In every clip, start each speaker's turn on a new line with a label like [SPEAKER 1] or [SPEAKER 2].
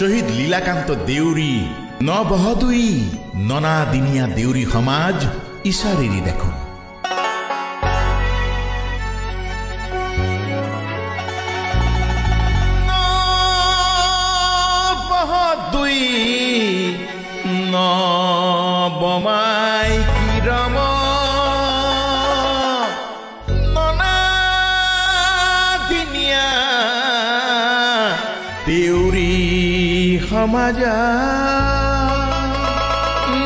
[SPEAKER 1] শহীদ লীলাকান্ত দেউৰী নবহদুই ননাদিনীয়া দেউৰী সমাজ ইছাৰিৰি দেখোন নবহদুই নবমাই কিৰম ননাদিনীয়া দেউৰী সমাজা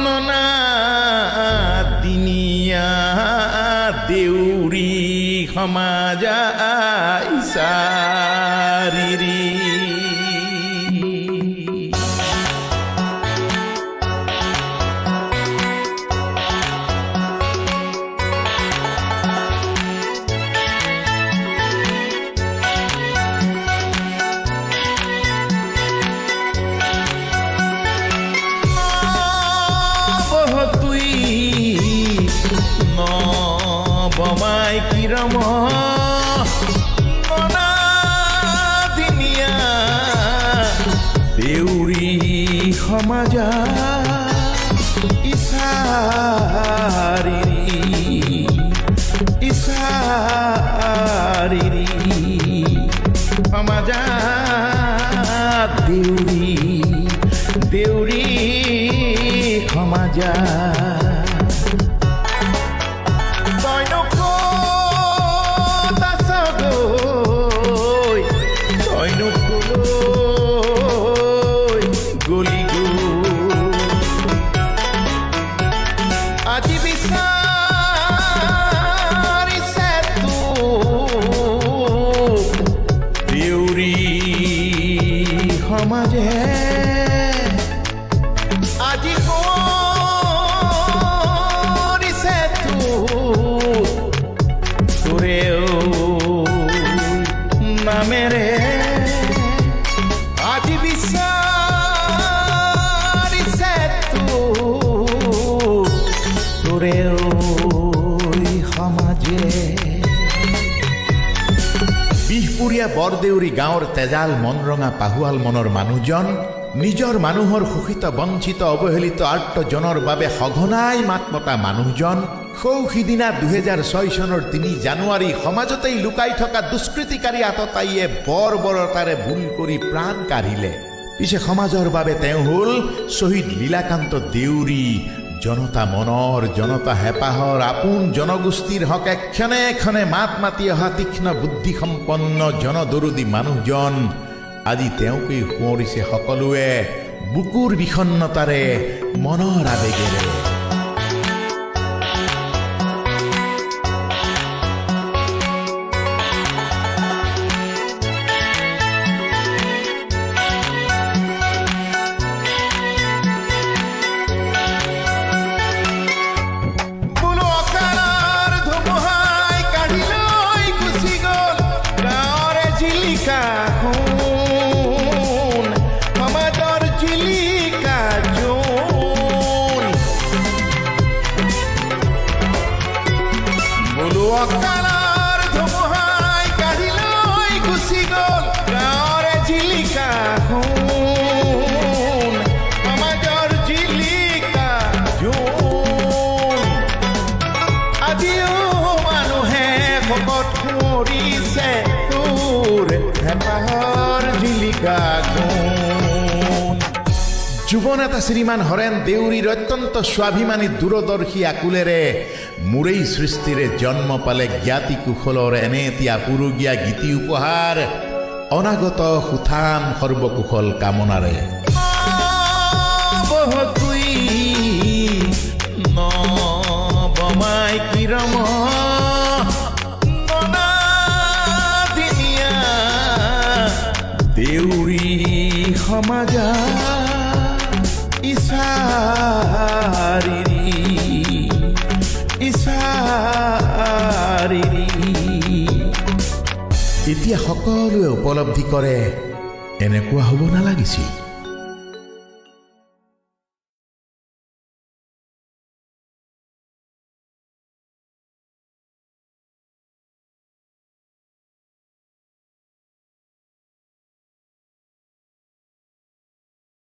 [SPEAKER 1] ননাদিনীয়া দেউৰী সমাজা ইছাৰিৰি নবমাই কিৰম ননাদিনীয়া দেউৰী সমাজা ইছাৰিৰি সমাজা দেউৰী সমাজা আজি বিচাৰিছে দেউৰী সমাজে আজি কৰিছে তোৰেও নামেৰে আজি বিচাৰিছে সমাজে বিহপুৰীয়া বৰদেউৰী গাঁৱৰ তেজাল মনৰঙা পাহুৱাল মনৰ মানুহজন নিজৰ মানুহৰ শোষিত বঞ্চিত অৱহেলিত আৰ্তজনৰ বাবে সঘনাই মাত মতা মানুহজন সিদিনা 2006 চনৰ 3 জানুৱাৰী সমাজতেই লুকাই থকা দুষ্কৃতিকাৰী আততায়ীয়ে বৰ্বৰতাৰে ভুল কৰি প্ৰাণ কাঢ়িলে। পিছে সমাজৰ বাবে তেওঁ হ'ল শ্বহীদ লীলাকান্ত দেউৰী, জনতা মনৰ জনতা হেঁপাহৰ আপোন জনগোষ্ঠীৰ হকে ক্ষণে ক্ষণে মাত মাতি অহা তীক্ষ্ণ বুদ্ধিসম্পন্ন জনদৰদী মানুহজন। আজি তেওঁকেই সোঁৱৰিছে সকলোৱে বুকুৰ বিষণ্ণতাৰে মনৰ আবেগেৰে। সমাজৰ জিলিকা জোন বোলো অকালৰ ধুমুহাই কাঢ়ি লৈ গুচি গ'ল গাঁৱৰে জিলিকা সোণ সমাজৰ জিলিকা জোন। আজিও মানুহে ভকত কৰিছে তোৰ হেঁপাহৰ জিলিকা গুণ। যুৱ নেতা শ্ৰীমান হৰেণ দেউৰীৰ অত্যন্ত স্বাভিমানী দূৰদৰ্শী আকুলেৰে মোৰেই সৃষ্টিৰে জন্ম পালে জ্ঞাতি কুশলৰ এনে এটি আপুৰুগীয়া গীতি উপহাৰ অনাগত সুঠাম সৰ্বকুশল কামনাৰে। নবমাই কিৰম ননাদিনীয়া দেউৰী সমাজা ইছাৰিৰি। এতিয়া সকলোৱে উপলব্ধি কৰে এনেকুৱা হ'ব নালাগিছিল।